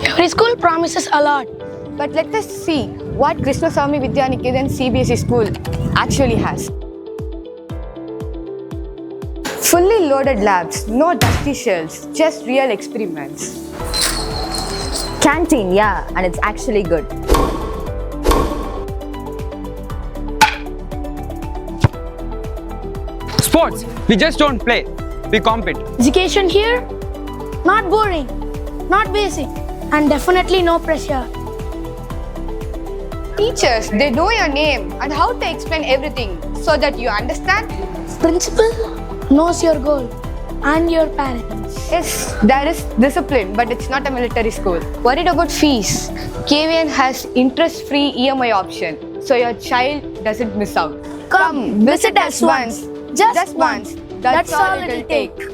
Every school promises a lot. But let us see what Krishnaswamy Vidyanikethan CBSE school actually has. Fully loaded labs, no dusty shelves, just real experiments. Canteen, yeah, and it's actually good. Sports, we just don't play, we compete. Education here? Not boring, not basic, and definitely no pressure. Teachers, they know your name and how to explain everything so that you understand. Principal knows your goal and your parents. Yes, there is discipline, but it's not a military school. Worried about fees? KVN has interest-free EMI option, so your child doesn't miss out. Come, visit us once. Just once. That's all it'll take.